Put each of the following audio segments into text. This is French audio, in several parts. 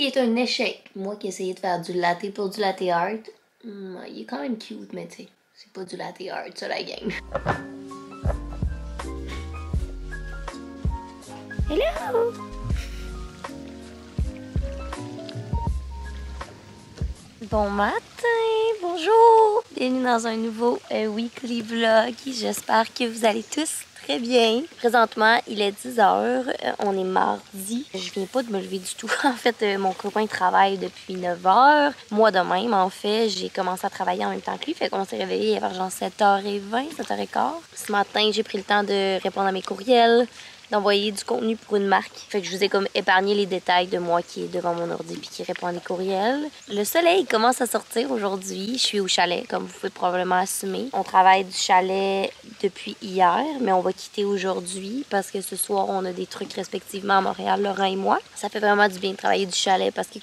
qui est un échec. Moi qui essayais de faire du latte pour du latte art, il est quand même cute, mais tu sais, c'est pas du latte art, ça, la gang. Hello! Bon matin, bonjour! Bienvenue dans un nouveau weekly vlog. J'espère que vous allez tous très bien. Présentement, il est 10h, on est mardi. Je viens pas de me lever du tout. En fait, mon copain travaille depuis 9h. Moi de même, en fait, j'ai commencé à travailler en même temps que lui. Fait qu'on s'est réveillé vers genre 7h20, 7h15. Ce matin, j'ai pris le temps de répondre à mes courriels, d'envoyer du contenu pour une marque. Fait que je vous ai comme épargné les détails de moi qui est devant mon ordi puis qui répond à des courriels. Le soleil commence à sortir aujourd'hui. Je suis au chalet, comme vous pouvez probablement assumer. On travaille du chalet depuis hier, mais on va quitter aujourd'hui parce que ce soir, on a des trucs respectivement à Montréal, Laurent et moi. Ça fait vraiment du bien de travailler du chalet parce que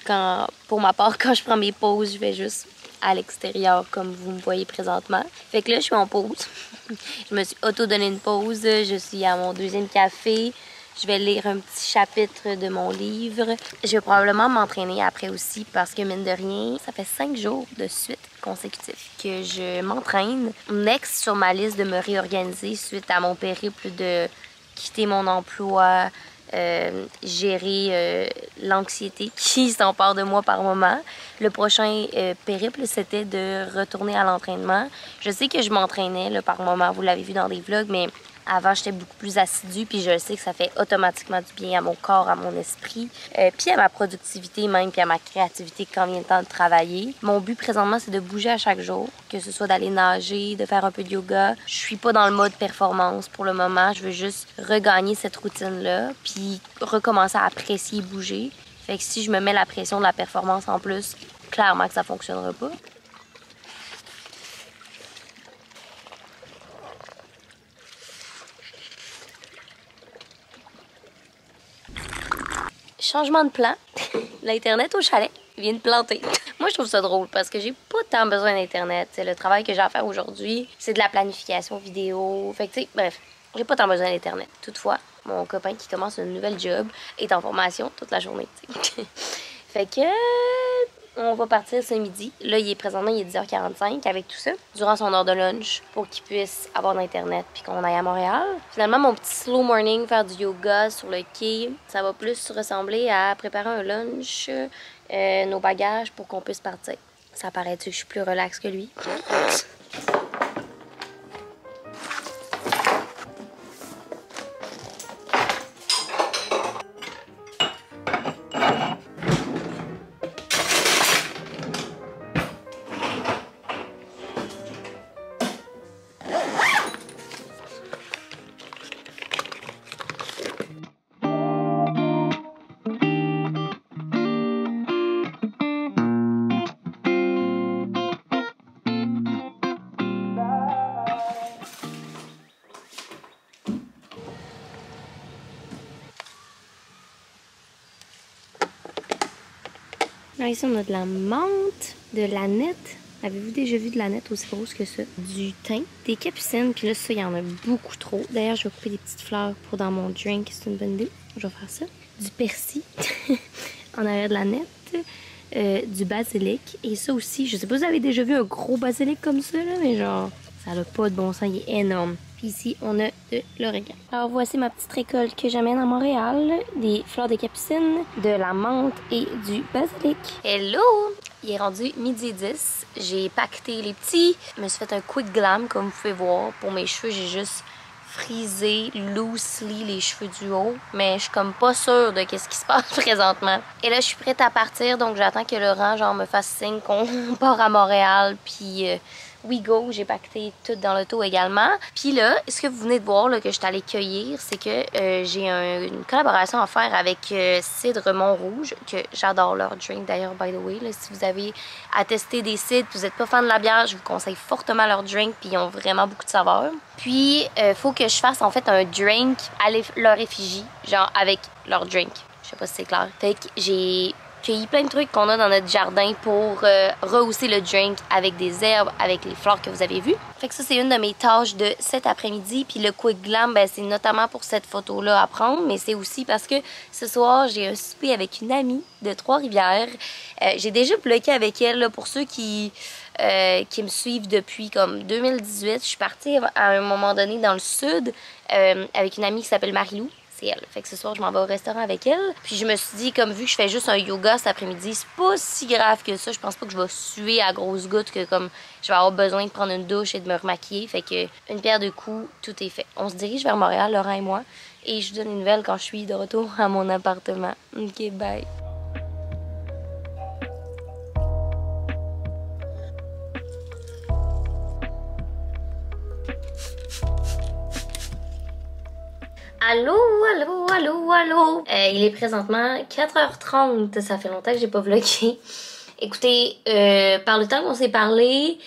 pour ma part, quand je prends mes pauses, je vais juste à l'extérieur comme vous me voyez présentement. Fait que là, je suis en pause. Je me suis auto-donné une pause. Je suis à mon deuxième café. Je vais lire un petit chapitre de mon livre. Je vais probablement m'entraîner après aussi parce que, mine de rien, ça fait 5 jours de suite consécutifs que je m'entraîne. Next sur ma liste de me réorganiser suite à mon périple de quitter mon emploi, gérer l'anxiété qui s'empare de moi par moment. Le prochain périple, c'était de retourner à l'entraînement. Je sais que je m'entraînais là, par moment, vous l'avez vu dans des vlogs, mais avant, j'étais beaucoup plus assidue, puis je sais que ça fait automatiquement du bien à mon corps, à mon esprit, puis à ma productivité même, puis à ma créativité quand vient le temps de travailler. Mon but présentement, c'est de bouger à chaque jour, que ce soit d'aller nager, de faire un peu de yoga. Je suis pas dans le mode performance pour le moment, je veux juste regagner cette routine-là, puis recommencer à apprécier bouger. Fait que si je me mets la pression de la performance en plus, clairement que ça fonctionnera pas. Changement de plan. L'Internet au chalet vient de planter. Moi, je trouve ça drôle parce que j'ai pas tant besoin d'Internet. Le travail que j'ai à faire aujourd'hui, c'est de la planification vidéo. Fait que, tu sais, bref, j'ai pas tant besoin d'Internet. Toutefois, mon copain qui commence une nouvelle job est en formation toute la journée, t'sais. Fait que on va partir ce midi. Là, il est 10h45 avec tout ça, durant son heure de lunch, pour qu'il puisse avoir d'Internet puis qu'on aille à Montréal. Finalement, mon petit slow morning, faire du yoga sur le quai, ça va plus ressembler à préparer un lunch, nos bagages pour qu'on puisse partir. Ça paraît-tu que je suis plus relax que lui? Là, ici, on a de la menthe, de l'aneth. Avez-vous déjà vu de l'aneth aussi grosse que ça? Du thym, des capucines, puis là, ça, il y en a beaucoup trop. D'ailleurs, je vais couper des petites fleurs pour dans mon drink, c'est une bonne idée. Je vais faire ça. Du persil, en arrière de l'aneth, du basilic. Et ça aussi, je sais pas si vous avez déjà vu un gros basilic comme ça, là, mais genre, ça n'a pas de bon sens, il est énorme. Puis ici, on a de l'origan. Alors, voici ma petite récolte que j'amène à Montréal. Des fleurs de capucine, de la menthe et du basilic. Hello! Il est rendu 12h10. J'ai pacté les petits. Je me suis fait un quick glam, comme vous pouvez voir. Pour mes cheveux, j'ai juste frisé loosely les cheveux du haut. Mais je suis comme pas sûre de qu'est-ce qui se passe présentement. Et là, je suis prête à partir. Donc, j'attends que Laurent, genre, me fasse signe qu'on part à Montréal. Puis... we go, j'ai pacté tout dans l'auto également. Puis là, ce que vous venez de voir là, que je suis allée cueillir, c'est que j'ai une collaboration à faire avec Cidre Montrouge, que j'adore leur drink d'ailleurs, by the way. Là, si vous avez à tester des cidres, vous n'êtes pas fan de la bière, je vous conseille fortement leur drink, puis ils ont vraiment beaucoup de saveurs. Puis, faut que je fasse en fait un drink à leur effigie, genre avec leur drink. Je sais pas si c'est clair. Fait que j'ai cueilli plein de trucs qu'on a dans notre jardin pour rehausser le drink avec des herbes, avec les fleurs que vous avez vues. Fait que ça, c'est une de mes tâches de cet après-midi. Puis le quick glam, ben, c'est notamment pour cette photo-là à prendre, mais c'est aussi parce que ce soir, j'ai un souper avec une amie de Trois-Rivières. J'ai déjà bloqué avec elle, là, pour ceux qui me suivent depuis comme 2018. Je suis partie à un moment donné dans le sud avec une amie qui s'appelle Marilou. Elle. Fait que ce soir, je m'en vais au restaurant avec elle. Puis je me suis dit, comme vu que je fais juste un yoga cet après-midi, c'est pas si grave que ça. Je pense pas que je vais suer à grosses gouttes, que comme je vais avoir besoin de prendre une douche et de me remaquiller. Fait que une pierre de coups, tout est fait. On se dirige vers Montréal, Laurent et moi. Et je vous donne une nouvelle quand je suis de retour à mon appartement. Ok, bye. Allô, allô, allô, allô. Il est présentement 4h30. Ça fait longtemps que j'ai pas vlogué. Écoutez, par le temps qu'on s'est parlé,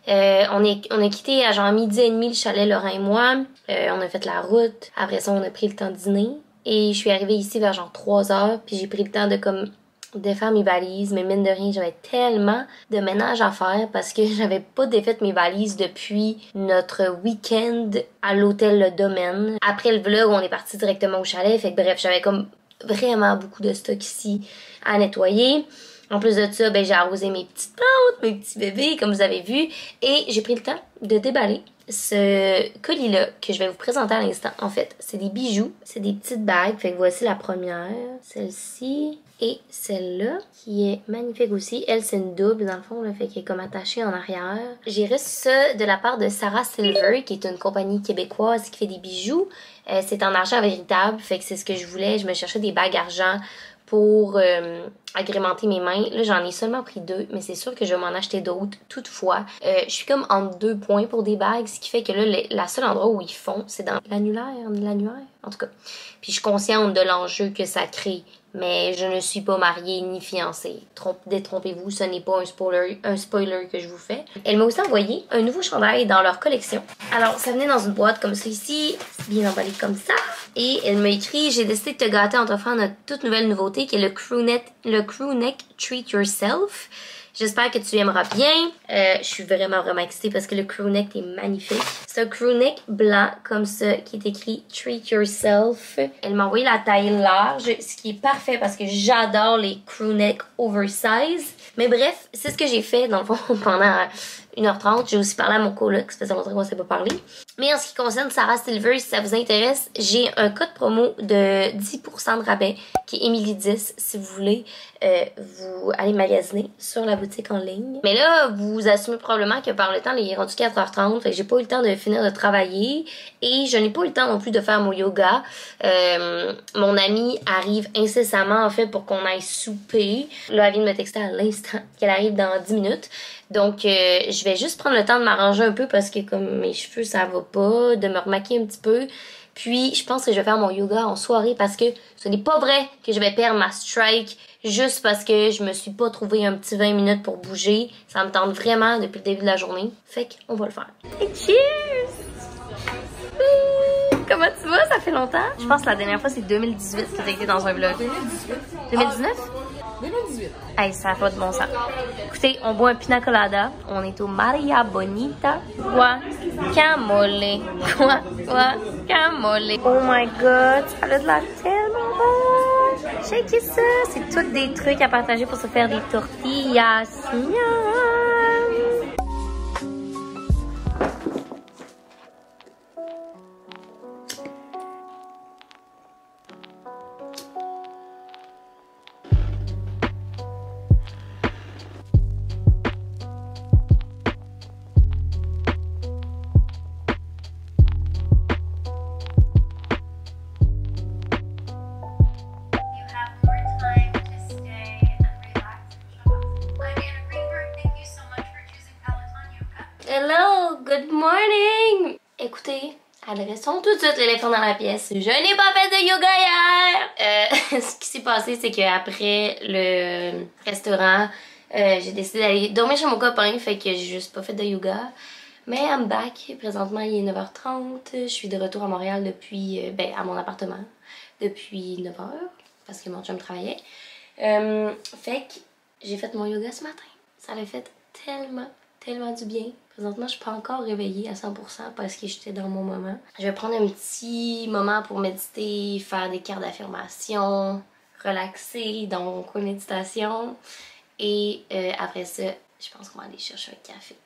on a quitté à genre 12h30 le chalet, Laurent et moi. On a fait la route. Après ça, on a pris le temps de dîner. Et je suis arrivée ici vers genre 3h. Puis j'ai pris le temps de comme défaire mes valises, mais mine de rien, j'avais tellement de ménage à faire parce que j'avais pas défait mes valises depuis notre week-end à l'hôtel Le Domaine. Après le vlog, on est parti directement au chalet, fait que bref, j'avais comme vraiment beaucoup de stock ici à nettoyer. En plus de ça, ben, j'ai arrosé mes petites plantes, mes petits bébés, comme vous avez vu, et j'ai pris le temps de déballer ce colis-là que je vais vous présenter à l'instant. En fait, c'est des bijoux, c'est des petites bagues. Fait que voici la première, celle-ci et celle-là qui est magnifique aussi. Elle, c'est une double dans le fond, là, fait qu'elle est comme attachée en arrière. J'ai reçu ça de la part de Sarah Silver, qui est une compagnie québécoise qui fait des bijoux. C'est en argent véritable, fait que c'est ce que je voulais. Je me cherchais des bagues argent pour agrémenter mes mains. Là, j'en ai seulement pris 2, mais c'est sûr que je vais m'en acheter d'autres. Toutefois, je suis comme entre 2 points pour des bagues, ce qui fait que là, la seule endroit où ils font, c'est dans l'annuaire, en tout cas. Puis je suis consciente de l'enjeu que ça crée, mais je ne suis pas mariée ni fiancée. Détrompez-vous, ce n'est pas un spoiler que je vous fais. Elle m'a aussi envoyé un nouveau chandail dans leur collection. Alors, ça venait dans une boîte comme ça ici, bien emballé comme ça. Et elle m'a écrit: j'ai décidé de te gâter en t'offrant notre toute nouvelle nouveauté qui est le crew neck Treat Yourself. J'espère que tu aimeras bien. Je suis vraiment excitée parce que le crew neck est magnifique. C'est un crew neck blanc comme ça qui est écrit Treat Yourself. Elle m'a envoyé la taille large, ce qui est parfait parce que j'adore les crew neck oversize. Mais bref, c'est ce que j'ai fait dans le fond pendant 1h30. J'ai aussi parlé à mon coloc, ça faisait longtemps qu'on ne s'est pas parlé. Mais en ce qui concerne Sarah Silver, si ça vous intéresse, j'ai un code promo de 10% de rabais qui est Emily10 si vous voulez vous aller magasiner sur la boutique en ligne. Mais là, vous assumez probablement que par le temps, il est rendu 4h30, fait que j'ai pas eu le temps de finir de travailler et je n'ai pas eu le temps non plus de faire mon yoga. Mon amie arrive incessamment en fait pour qu'on aille souper. Là, elle vient de me texter à l'instant qu'elle arrive dans 10 minutes. Donc, je vais juste prendre le temps de m'arranger un peu parce que comme mes cheveux, ça va pas, de me remaquiller un petit peu. Puis, je pense que je vais faire mon yoga en soirée parce que ce n'est pas vrai que je vais perdre ma strike juste parce que je me suis pas trouvé un petit 20 minutes pour bouger. Ça me tente vraiment depuis le début de la journée. Fait qu'on va le faire. Et cheers! Comment tu vas? Ça fait longtemps? Je pense que la dernière fois, c'est 2018 que t'as été dans un vlog. 2018. 2019? 2018. Hey, ça n'a pas de bon sens. Écoutez, on boit un pina colada. On est au Maria Bonita Guacamole. Guacamole. Oh my god, ça a de l'air tellement bon. Checkez ça. C'est tous des trucs à partager pour se faire des tortillas. Miam. Hello, good morning! Écoutez, adressons tout de suite l'éléphant dans la pièce. Je n'ai pas fait de yoga hier! Ce qui s'est passé, c'est qu'après le restaurant, j'ai décidé d'aller dormir chez mon copain, fait que j'ai juste pas fait de yoga. Mais I'm back. Présentement, il est 9h30. Je suis de retour à Montréal depuis, à mon appartement, depuis 9h, parce que mon chum travaillait. Fait que j'ai fait mon yoga ce matin. Ça m'a fait tellement du bien. Présentement, je suis pas encore réveillée à 100% parce que j'étais dans mon moment. Je vais prendre un petit moment pour méditer, faire des cartes d'affirmation, relaxer dans mon coin de méditation. Et après ça, je pense qu'on va aller chercher un café.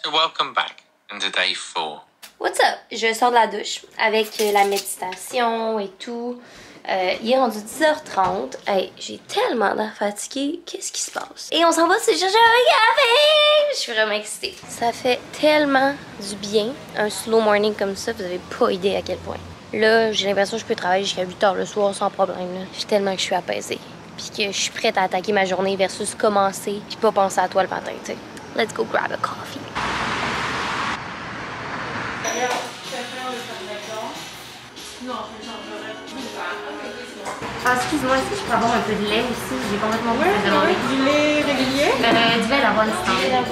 So welcome back into day 4. What's up? Je sors de la douche avec la méditation et tout. Il est rendu 10h30. Hey, j'ai tellement l'air fatiguée. Qu'est-ce qui se passe? Et on s'en va se chercher un café! Je suis vraiment excitée. Ça fait tellement du bien. Un slow morning comme ça, vous avez pas idée à quel point. Là, j'ai l'impression que je peux travailler jusqu'à 8h le soir sans problème. Là. Je suis tellement que je suis apaisée. Puis que je suis prête à attaquer ma journée versus commencer. Puis pas penser à toi le matin, tu sais. Let's go grab a coffee. Ah, excuse-moi, est-ce que je peux avoir un peu de lait aussi? J'ai complètement oublié de demander. Du lait régulier? Du lait d'avoine standard.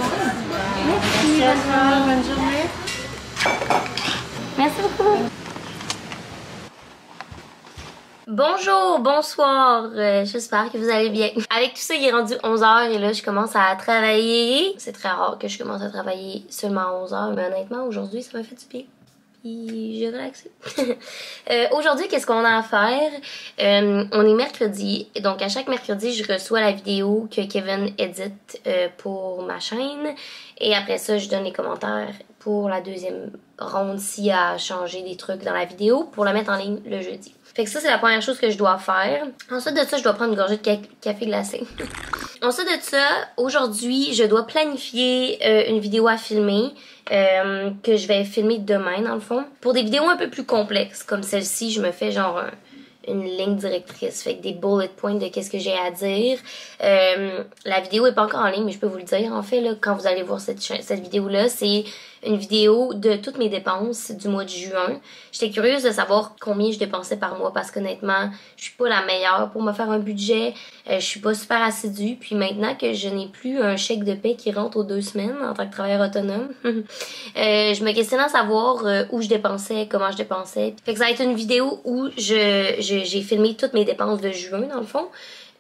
Merci, Bonne journée. Merci beaucoup. Bonjour, bonsoir, j'espère que vous allez bien. Avec tout ça, il est rendu 11h et là, je commence à travailler. C'est très rare que je commence à travailler seulement à 11h, mais honnêtement, aujourd'hui, ça m'a fait du bien. Puis j'ai relaxé. Aujourd'hui, qu'est-ce qu'on a à faire? On est mercredi, donc à chaque mercredi, je reçois la vidéo que Kevin édite pour ma chaîne. Et après ça, je donne les commentaires pour la deuxième ronde s'il y a changé des trucs dans la vidéo pour la mettre en ligne le jeudi. Fait que ça, c'est la première chose que je dois faire. Ensuite de ça, je dois prendre une gorgée de café glacé. Ensuite de ça, aujourd'hui, je dois planifier une vidéo à filmer que je vais filmer demain, dans le fond. Pour des vidéos un peu plus complexes, comme celle-ci, je me fais genre une ligne directrice, fait que des bullet points de qu'est-ce que j'ai à dire. La vidéo est pas encore en ligne, mais je peux vous le dire. En fait, là, quand vous allez voir cette vidéo-là, c'est une vidéo de toutes mes dépenses du mois de juin. J'étais curieuse de savoir combien je dépensais par mois parce qu'honnêtement, je suis pas la meilleure pour me faire un budget. Je suis pas super assidue. Puis maintenant que je n'ai plus un chèque de paie qui rentre aux 2 semaines en tant que travailleur autonome, je me questionnais à savoir où je dépensais, comment je dépensais. Fait que ça va être une vidéo où j'ai filmé toutes mes dépenses de juin dans le fond.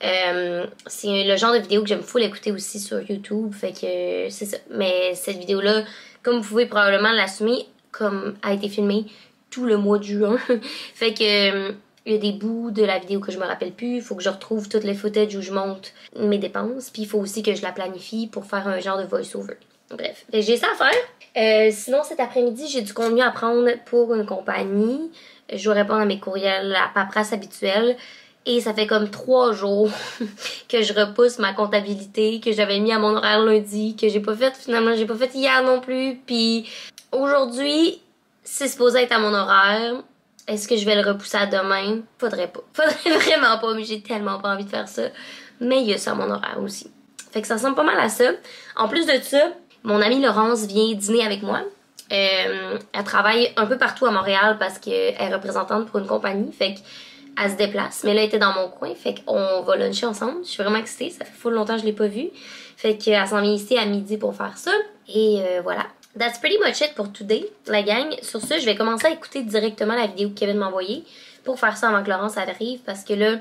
C'est le genre de vidéo que j'aime full écouter aussi sur YouTube. Fait que c'est ça. Mais cette vidéo-là, comme vous pouvez probablement l'assumer, comme a été filmée tout le mois de juin. Fait que il y a des bouts de la vidéo que je me rappelle plus. Il faut que je retrouve toutes les footage où je monte mes dépenses. Puis il faut aussi que je la planifie pour faire un genre de voice-over. Bref, j'ai ça à faire. Sinon, cet après-midi, j'ai du contenu à prendre pour une compagnie. Je dois répondre à mes courriels à paperasse habituelle. Et ça fait comme 3 jours que je repousse ma comptabilité, que j'avais mis à mon horaire lundi, que j'ai pas fait finalement, j'ai pas fait hier non plus. Puis aujourd'hui, c'est supposé être à mon horaire. Est-ce que je vais le repousser à demain? Faudrait pas. Faudrait vraiment pas, mais j'ai tellement pas envie de faire ça. Mais il y a ça à mon horaire aussi. Fait que ça ressemble pas mal à ça. En plus de ça, mon amie Laurence vient dîner avec moi. Elle travaille un peu partout à Montréal parce qu'elle est représentante pour une compagnie. Fait que elle se déplace, mais là, elle était dans mon coin, fait qu'on va luncher ensemble. Je suis vraiment excitée, ça fait full longtemps que je l'ai pas vue. Fait qu'elle s'en vient ici à midi pour faire ça. Et voilà. That's pretty much it pour today, la gang. Sur ce, je vais commencer à écouter directement la vidéo que Kevin m'a envoyée pour faire ça avant que Laurence arrive, parce que là,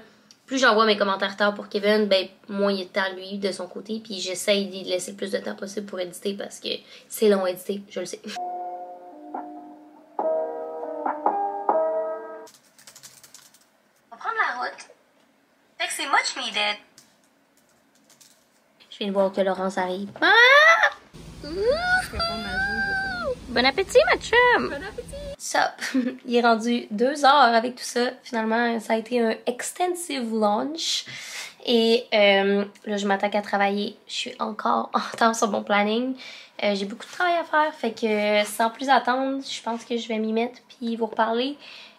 plus j'envoie mes commentaires tard pour Kevin, ben moins il est de temps lui de son côté, puis j'essaye de laisser le plus de temps possible pour éditer parce que c'est long à éditer, je le sais. Fait que c'est much needed. Je viens de voir que Laurence arrive. Ah! Bon appétit, ma chum! Bon appétit! Sup! Il est rendu 2 heures avec tout ça. Finalement, ça a été un extensive lunch. Et là, je m'attaque à travailler. Je suis encore en retard sur mon planning. J'ai beaucoup de travail à faire. Fait que sans plus attendre, je pense que je vais m'y mettre puis vous reparler.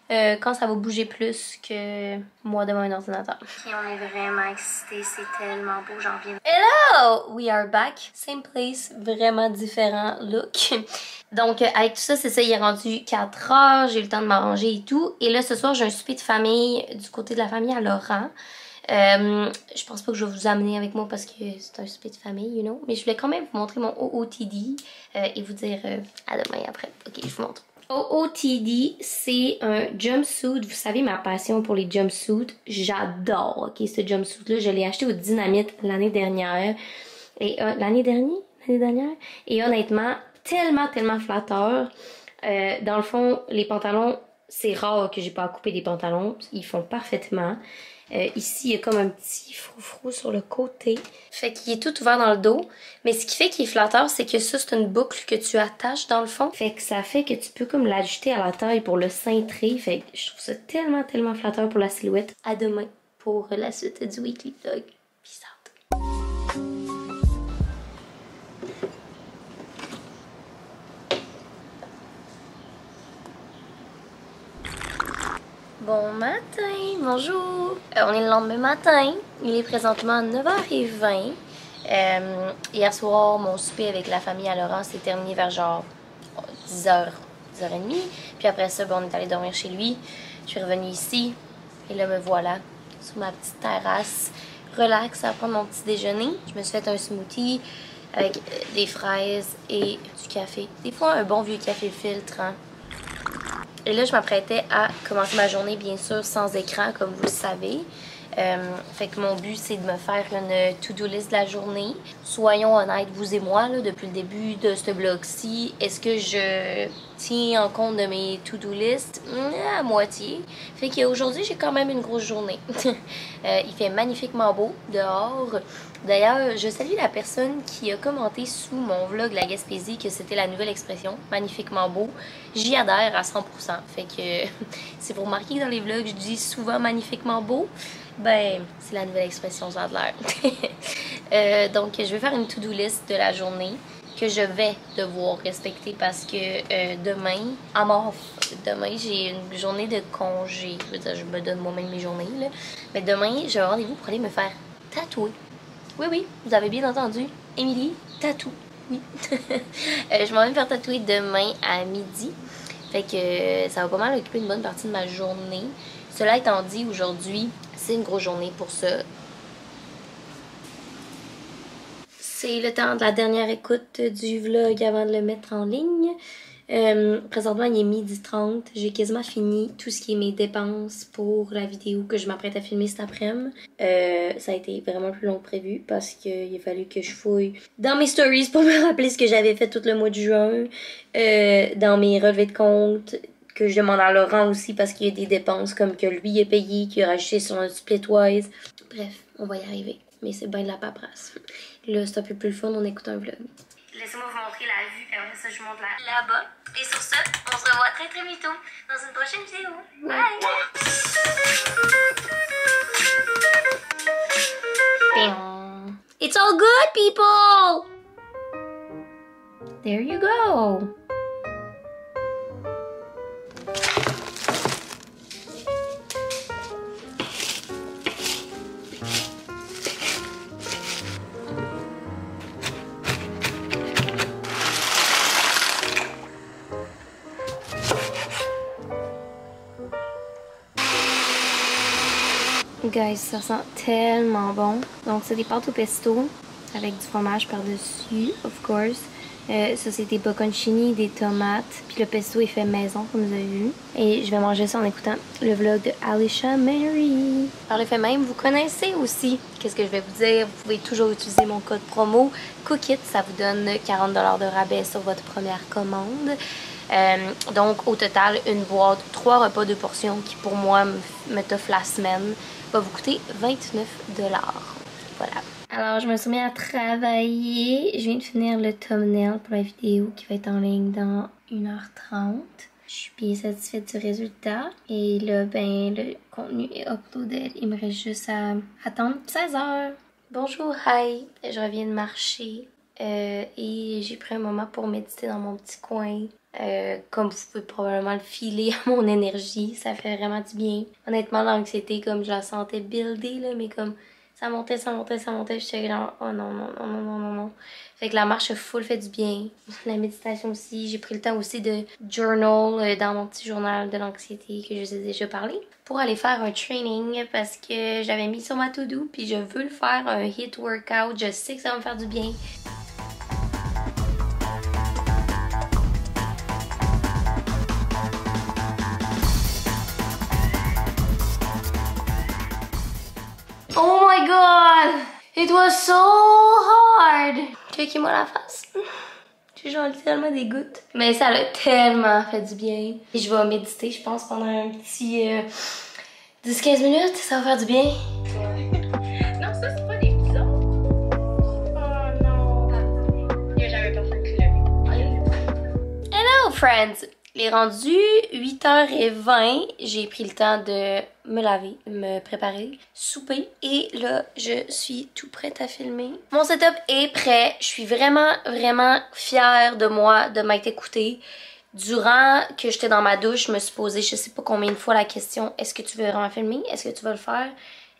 Quand ça va bouger plus que moi devant un ordinateur. Et on est vraiment excités, c'est tellement beau, j'en viens. Hello! We are back. Same place, vraiment différent look. Donc avec tout ça, c'est ça, il est rendu 4 heures, j'ai eu le temps de m'arranger et tout. Et là, ce soir, j'ai un souper de famille du côté de la famille à Laurent. Je pense pas que je vais vous amener avec moi parce que c'est un souper de famille, you know. Mais je voulais quand même vous montrer mon OOTD et vous dire à demain après. Ok, je vous montre. OOTD, c'est un jumpsuit. Vous savez ma passion pour les jumpsuits. J'adore, ok, ce jumpsuit-là. Je l'ai acheté au Dynamite l'année dernière. Et l'année dernière? Et honnêtement, tellement flatteur. Dans le fond, les pantalons, c'est rare que j'ai pas à couper des pantalons. Ils font parfaitement. Ici, il y a comme un petit froufrou sur le côté. Fait qu'il est tout ouvert dans le dos. Mais ce qui fait qu'il est flatteur, c'est que ça, c'est une boucle que tu attaches dans le fond. Fait que ça fait que tu peux comme l'ajuster à la taille pour le cintrer. Fait que je trouve ça tellement flatteur pour la silhouette. À demain pour la suite du Weekly Vlog. Peace out. Bon matin, bonjour. On est le lendemain matin. Il est présentement 9h20. Hier soir, mon souper avec la famille à Laurent s'est terminé vers genre 10h, 10h30. Puis après ça, on est allé dormir chez lui. Je suis revenue ici. Et là, me voilà sur ma petite terrasse. Relax à prendre mon petit déjeuner. Je me suis fait un smoothie avec des fraises et du café. Des fois, un bon vieux café filtre, hein. Et là, je m'apprêtais à commencer ma journée, bien sûr, sans écran, comme vous le savez. Fait que mon but, c'est de me faire une to-do list de la journée. Soyons honnêtes, vous et moi, là, depuis le début de ce vlog-ci, est-ce que je tiens en compte de mes to-do list? À moitié. Fait qu'aujourd'hui, j'ai quand même une grosse journée. Il fait magnifiquement beau dehors. D'ailleurs, je salue la personne qui a commenté sous mon vlog La Gaspésie que c'était la nouvelle expression, magnifiquement beau. J'y adhère à 100%. Fait que c'est pour remarquer que dans les vlogs, je dis souvent magnifiquement beau. Ben, c'est la nouvelle expression, ça a l'air. Donc, je vais faire une to-do list de la journée que je vais devoir respecter parce que demain, j'ai une journée de congé. Je veux dire, je me donne moi-même mes journées, là. Mais demain, j'ai un rendez-vous pour aller me faire tatouer. Oui, vous avez bien entendu. Émilie, tatou. Oui. Je m'en vais me faire tatouer demain à midi. Fait que ça va pas mal occuper une bonne partie de ma journée. Cela étant dit, aujourd'hui, c'est une grosse journée pour ça. C'est le temps de la dernière écoute du vlog avant de le mettre en ligne. Présentement, il est 12h30. J'ai quasiment fini tout ce qui est mes dépenses pour la vidéo que je m'apprête à filmer cet après-midi. Ça a été vraiment plus long que prévu parce qu'il a fallu que je fouille dans mes stories pour me rappeler ce que j'avais fait tout le mois de juin. Dans mes relevés de compte, que je demande à Laurent aussi parce qu'il y a des dépenses comme que lui a payé, qu'il a rajouté sur un Splitwise. Bref, on va y arriver. Mais c'est bien de la paperasse. Là, c'est un peu plus le fun, on écoute un vlog. Laissez-moi vous montrer la vue, puis après ça, je monte là-bas. Et sur ce, on se revoit très bientôt dans une prochaine vidéo. Bye! It's all good, people! There you go! Guys, ça sent tellement bon. Donc, c'est des pâtes au pesto avec du fromage par-dessus, of course. Ça, c'est des bocconcini, des tomates. Puis le pesto est fait maison, comme vous avez vu. Et je vais manger ça en écoutant le vlog de Alicia Mary. Par le fait même, vous connaissez aussi, qu'est-ce que je vais vous dire, vous pouvez toujours utiliser mon code promo COOKIT. Ça vous donne 40$ de rabais sur votre première commande. Donc, au total, une boîte, 3 repas de portions qui, pour moi, me t'offre la semaine, va vous coûter 29$. Voilà. Alors, je me suis mis à travailler. Je viens de finir le thumbnail pour la vidéo qui va être en ligne dans 1h30. Je suis bien satisfaite du résultat. Et là, ben, le contenu est uploadé. Il me reste juste à attendre 16h. Bonjour, hi. Je reviens de marcher. Et j'ai pris un moment pour méditer dans mon petit coin. Comme vous pouvez probablement le filer à mon énergie, ça fait vraiment du bien. Honnêtement, l'anxiété, comme je la sentais builder, là, mais comme ça montait, j'étais genre, oh non. Fait que la marche full fait du bien. La méditation aussi, j'ai pris le temps aussi de journal dans mon petit journal de l'anxiété que je vous ai déjà parlé. Pour aller faire un training parce que j'avais mis sur ma to-do, puis je veux le faire, un HIIT workout, je sais que ça va me faire du bien. god! It was so hard! Checkez-moi la face. J'ai genre littéralement des gouttes. Mais ça a tellement fait du bien. Et je vais méditer, je pense, pendant un petit 10-15 minutes. Ça va faire du bien. Non, ça, c'est pas des bisons. Oh non. Il y a jamais personne qui l'a vu. Hello, friends! Il est rendu 8h20. J'ai pris le temps de me laver, me préparer, souper. Et là, je suis tout prête à filmer. Mon setup est prêt. Je suis vraiment, vraiment fière de moi, de m'être écoutée. Durant que j'étais dans ma douche, je me suis posée je sais pas combien de fois la question « Est-ce que tu veux vraiment filmer? Est-ce que tu veux le faire?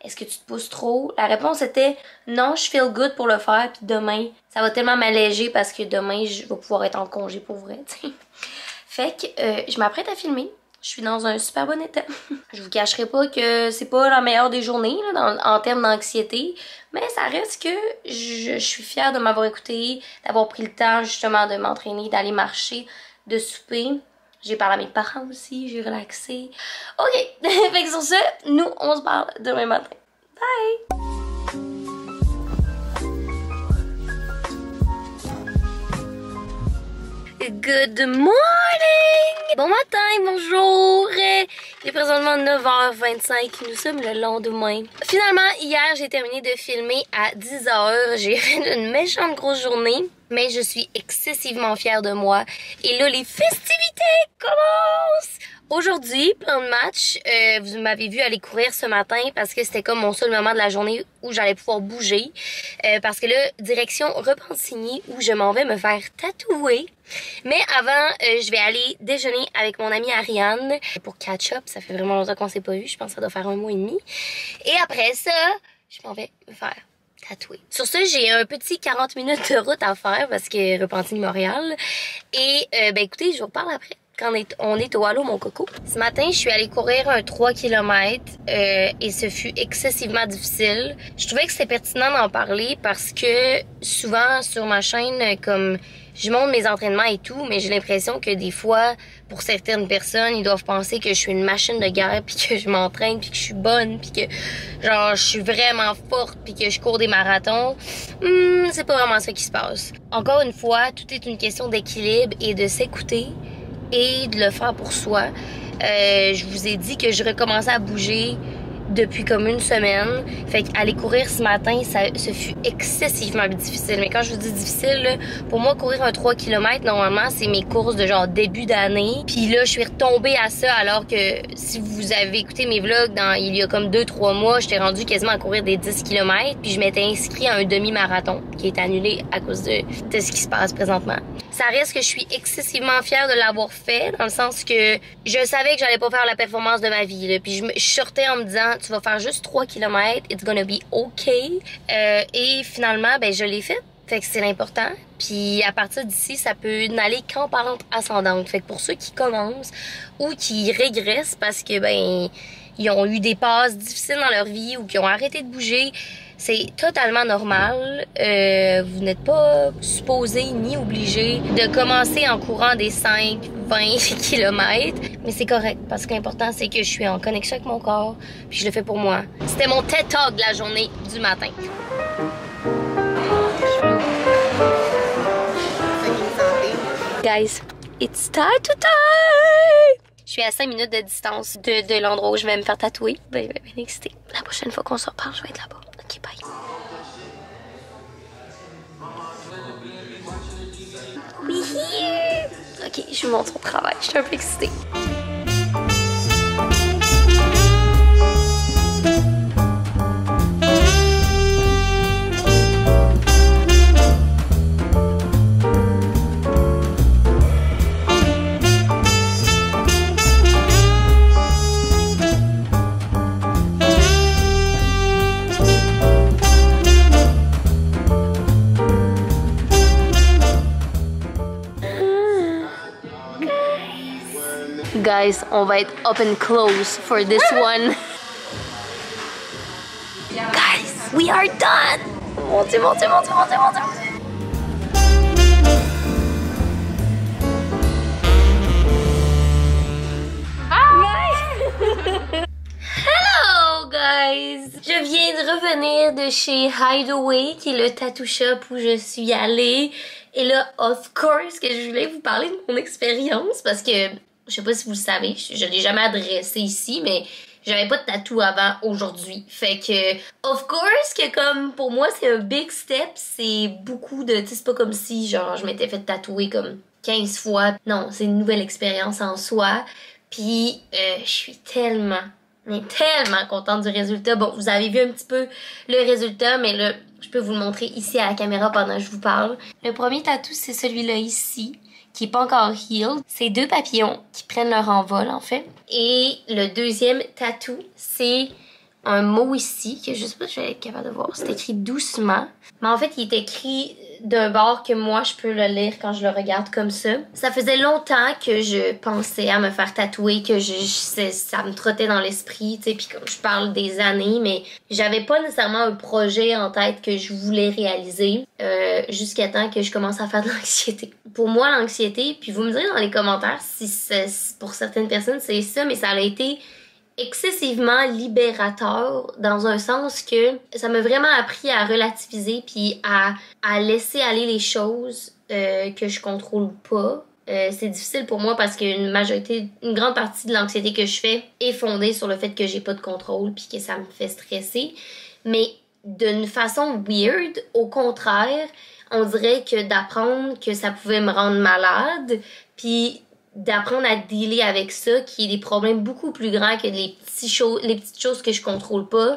Est-ce que tu te pousses trop? » La réponse était « Non, je feel good pour le faire. Puis demain, ça va tellement m'alléger parce que demain, je vais pouvoir être en congé pour vrai. » Fait que je m'apprête à filmer. Je suis dans un super bon état. Je vous cacherai pas que c'est pas la meilleure des journées là, en termes d'anxiété. Mais ça reste que je suis fière de m'avoir écoutée, d'avoir pris le temps justement de m'entraîner, d'aller marcher, de souper. J'ai parlé à mes parents aussi, j'ai relaxé. Ok, fait que sur ce, nous on se parle demain matin. Bye! Good morning! Bon matin, bonjour! Il est présentement 9h25, nous sommes le lendemain. Finalement, hier, j'ai terminé de filmer à 10h. J'ai fait une méchante grosse journée, mais je suis excessivement fière de moi. Et là, les festivités commencent! Aujourd'hui, plan de match, vous m'avez vu aller courir ce matin parce que c'était comme mon seul moment de la journée où j'allais pouvoir bouger. Parce que là, direction Repentigny où je m'en vais me faire tatouer. Mais avant, je vais aller déjeuner avec mon amie Ariane pour catch-up. Ça fait vraiment longtemps qu'on s'est pas vu. Je pense que ça doit faire 1 mois et demi. Et après ça, je m'en vais me faire tatouer. Sur ce, j'ai un petit 40 minutes de route à faire parce que Repentigny-Montréal. Et ben écoutez, je vous reparle après. Quand on est au Halo mon coco. Ce matin, je suis allée courir un 3 km et ce fut excessivement difficile. Je trouvais que c'était pertinent d'en parler parce que souvent sur ma chaîne, comme je montre mes entraînements et tout, mais j'ai l'impression que des fois, pour certaines personnes, ils doivent penser que je suis une machine de guerre puis que je m'entraîne puis que je suis bonne puis que genre je suis vraiment forte puis que je cours des marathons. C'est pas vraiment ça qui se passe. Encore une fois, tout est une question d'équilibre et de s'écouter et de le faire pour soi. Je vous ai dit que je recommençais à bouger depuis comme 1 semaine. Fait qu'aller courir ce matin, ce fut excessivement difficile. Mais quand je vous dis difficile, là, pour moi, courir un 3 km, normalement, c'est mes courses de genre début d'année. Puis là, je suis retombée à ça alors que si vous avez écouté mes vlogs il y a comme 2-3 mois, j'étais rendue quasiment à courir des 10 km. Puis je m'étais inscrite à un demi-marathon qui est annulé à cause de ce qui se passe présentement. Ça reste que je suis excessivement fière de l'avoir fait, dans le sens que je savais que j'allais pas faire la performance de ma vie. Là. Puis je sortais en me disant, tu vas faire juste 3 km, it's gonna be okay. Et finalement, ben je l'ai fait. Fait que c'est l'important. Puis à partir d'ici, ça peut n'aller qu'en pente ascendante. Fait que pour ceux qui commencent ou qui régressent parce que ben ils ont eu des passes difficiles dans leur vie ou qui ont arrêté de bouger, c'est totalement normal. Vous n'êtes pas supposé ni obligé de commencer en courant des 5-20 km. Mais c'est correct parce que l'important, c'est que je suis en connexion avec mon corps. Puis je le fais pour moi. C'était mon TED Talk de la journée du matin. Guys, it's time to time! Je suis à 5 minutes de distance de l'endroit où je vais me faire tatouer. Ben excitée. La prochaine fois qu'on se reparle, je vais être là-bas. Ok, bye. We here! Ok, je vous montre mon travail. Je suis un peu excitée. Guys, on va être up and close for this one. Guys, we are done! Mon Dieu, mon Dieu, mon Dieu, mon Dieu, mon Dieu, mon Dieu. Hello, guys! Je viens de revenir de chez Hideaway, qui est le tattoo shop où je suis allée. Et là, of course, que je voulais vous parler de mon expérience parce que, je sais pas si vous le savez, je l'ai jamais adressé ici, mais j'avais pas de tatou avant aujourd'hui. Fait que, of course, que comme pour moi, c'est un big step. C'est beaucoup de, tu sais, c'est pas comme si, genre, je m'étais fait tatouer comme 15 fois. Non, c'est une nouvelle expérience en soi. Puis, je suis tellement contente du résultat. Bon, vous avez vu un petit peu le résultat, mais là, je peux vous le montrer ici à la caméra pendant que je vous parle. Le premier tatou, c'est celui-là ici, qui est pas encore healed. C'est 2 papillons qui prennent leur envol, en fait. Et le deuxième tatou, c'est un mot ici, que je sais pas si je vais être capable de voir. C'est écrit doucement. Mais en fait, il est écrit d'un bord que moi, je peux le lire quand je le regarde comme ça. Ça faisait longtemps que je pensais à me faire tatouer, que ça me trottait dans l'esprit, tu sais, puis comme je parle des années, mais j'avais pas nécessairement un projet en tête que je voulais réaliser jusqu'à temps que je commence à faire de l'anxiété. Pour moi, l'anxiété, puis vous me direz dans les commentaires si pour certaines personnes c'est ça, mais ça a été excessivement libérateur dans un sens que ça m'a vraiment appris à relativiser puis à laisser aller les choses que je contrôle pas. C'est difficile pour moi parce qu'une grande partie de l'anxiété que je fais est fondée sur le fait que j'ai pas de contrôle puis que ça me fait stresser. Mais d'une façon weird, au contraire, on dirait que d'apprendre que ça pouvait me rendre malade puis d'apprendre à dealer avec ça, qui est des problèmes beaucoup plus grands que les petites choses que je contrôle pas,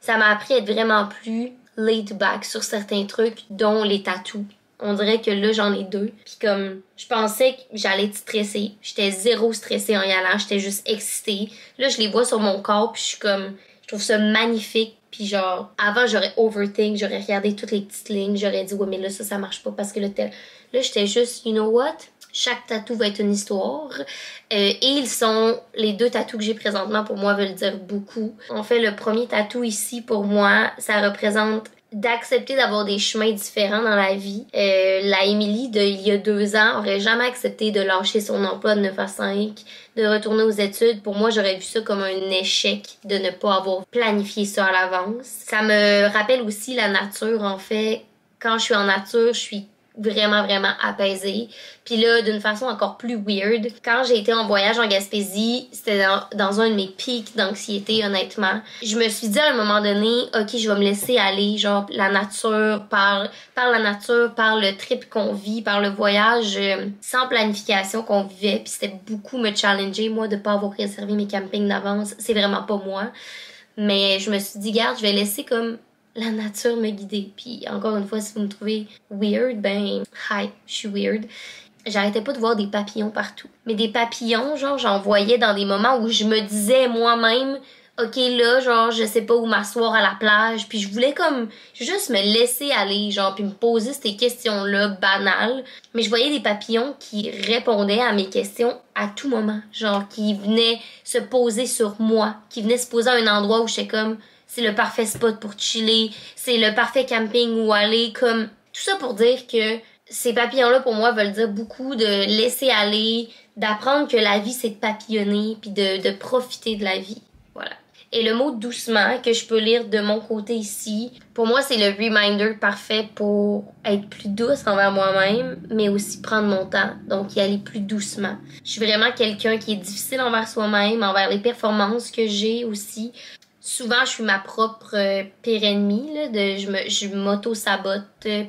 ça m'a appris à être vraiment plus laid back sur certains trucs, dont les tatous. On dirait que là, j'en ai 2. Puis comme, je pensais que j'allais être stressée. J'étais zéro stressée en y allant, j'étais juste excitée. Là, je les vois sur mon corps, puis je suis comme, je trouve ça magnifique. Puis genre, avant, j'aurais overthink, j'aurais regardé toutes les petites lignes, j'aurais dit, ouais, mais là, ça marche pas parce que là, j'étais juste, you know what? Chaque tatou va être une histoire. Et les 2 tatous que j'ai présentement, pour moi, veulent dire beaucoup. En fait, le premier tatou ici, pour moi, ça représente d'accepter d'avoir des chemins différents dans la vie. La Émilie d'il y a 2 ans aurait jamais accepté de lâcher son emploi de 9 à 5, de retourner aux études. Pour moi, j'aurais vu ça comme un échec de ne pas avoir planifié ça à l'avance. Ça me rappelle aussi la nature, en fait. Quand je suis en nature, je suis vraiment apaisée. Puis là, d'une façon encore plus weird, quand j'ai été en voyage en Gaspésie, c'était dans un de mes pics d'anxiété, honnêtement. Je me suis dit à un moment donné, ok, je vais me laisser aller, genre la nature, par la nature, par le trip qu'on vit, par le voyage sans planification qu'on vivait. Puis c'était beaucoup me challenger, moi, de pas avoir réservé mes campings d'avance. C'est vraiment pas moi. Mais je me suis dit, garde, je vais laisser comme la nature me guider. Puis encore une fois, si vous me trouvez weird, ben, hi, je suis weird. J'arrêtais pas de voir des papillons partout. Mais des papillons, genre, j'en voyais dans des moments où je me disais moi-même, ok, là, genre, je sais pas où m'asseoir à la plage. Puis je voulais comme juste me laisser aller, genre, puis me poser ces questions-là banales. Mais je voyais des papillons qui répondaient à mes questions à tout moment. Genre, qui venaient se poser sur moi, qui venaient se poser à un endroit où j'étais comme, c'est le parfait spot pour chiller, c'est le parfait camping où aller, comme tout ça pour dire que ces papillons-là pour moi veulent dire beaucoup de laisser aller, d'apprendre que la vie c'est de papillonner puis de profiter de la vie. Voilà. Et le mot doucement que je peux lire de mon côté ici, pour moi c'est le reminder parfait pour être plus douce envers moi-même, mais aussi prendre mon temps, donc y aller plus doucement. Je suis vraiment quelqu'un qui est difficile envers soi-même, envers les performances que j'ai aussi. Souvent, je suis ma propre pire ennemie, là, je m'auto-sabote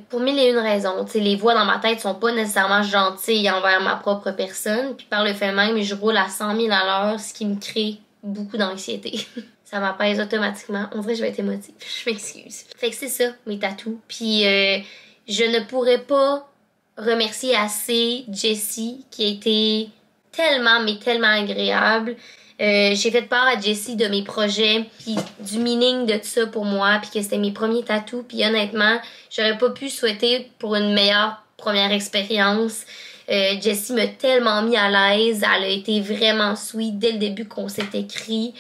pour 1001 raisons. T'sais, les voix dans ma tête sont pas nécessairement gentilles envers ma propre personne. Puis par le fait même, je roule à 100 000 à l'heure, ce qui me crée beaucoup d'anxiété. Ça m'apaise automatiquement. En vrai, je vais être émotive. Je m'excuse. Fait que c'est ça, mes tatous. Puis je ne pourrais pas remercier assez Jessie, qui a été tellement agréable. J'ai fait part à Jessie de mes projets puis du meaning de tout ça pour moi puis que c'était mes premiers tatous puis honnêtement j'aurais pas pu souhaiter pour une meilleure première expérience. Jessie m'a tellement mis à l'aise, elle a été vraiment sweet dès le début qu'on s'est écrit.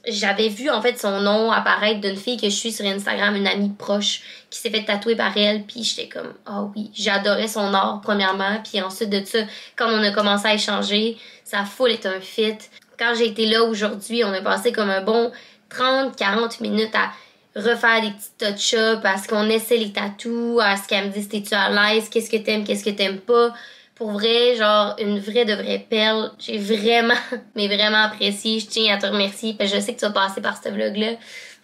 J'avais vu en fait son nom apparaître d'une fille que je suis sur Instagram, une amie proche qui s'est fait tatouer par elle, puis j'étais comme ah oui, j'adorais son art premièrement, puis ensuite de ça quand on a commencé à échanger, sa foule est un fit. Quand j'ai été là aujourd'hui, on a passé comme un bon 30-40 minutes à refaire des petits touch-ups, à ce qu'on essaie les tatous, à ce qu'elle me dise t'es-tu à l'aise, qu'est-ce que t'aimes pas. Pour vrai, genre, une vraie de vraie perle. J'ai vraiment, mais vraiment apprécié. Je tiens à te remercier parce que je sais que tu vas passer par ce vlog-là.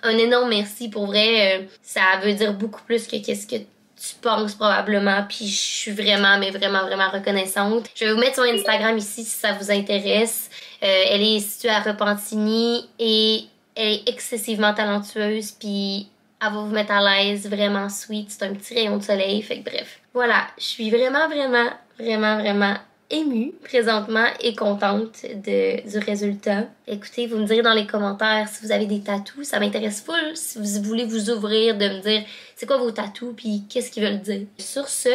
Un énorme merci. Pour vrai, ça veut dire beaucoup plus que qu'est-ce que tu penses probablement. Puis je suis vraiment, mais vraiment, vraiment reconnaissante. Je vais vous mettre son Instagram ici si ça vous intéresse. Elle est située à Repentigny et elle est excessivement talentueuse. Puis elle va vous mettre à l'aise, vraiment sweet. C'est un petit rayon de soleil. Fait que bref. Voilà, je suis vraiment, vraiment, vraiment, vraiment émue présentement et contente du résultat. Écoutez, vous me direz dans les commentaires si vous avez des tatous, ça m'intéresse full. Si vous voulez vous ouvrir, de me dire c'est quoi vos tatous puis qu'est-ce qu'ils veulent dire. Sur ce,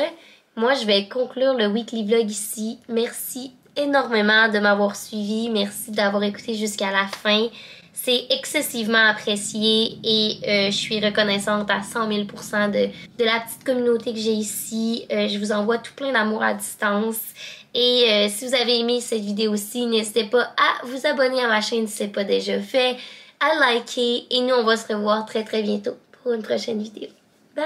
moi je vais conclure le weekly vlog ici. Merci énormément de m'avoir suivi, merci d'avoir écouté jusqu'à la fin. C'est excessivement apprécié et je suis reconnaissante à 100 000 % de la petite communauté que j'ai ici. Je vous envoie tout plein d'amour à distance. Et si vous avez aimé cette vidéo-ci, n'hésitez pas à vous abonner à ma chaîne si ce n'est pas déjà fait, à liker. Et nous, on va se revoir très très bientôt pour une prochaine vidéo. Bye!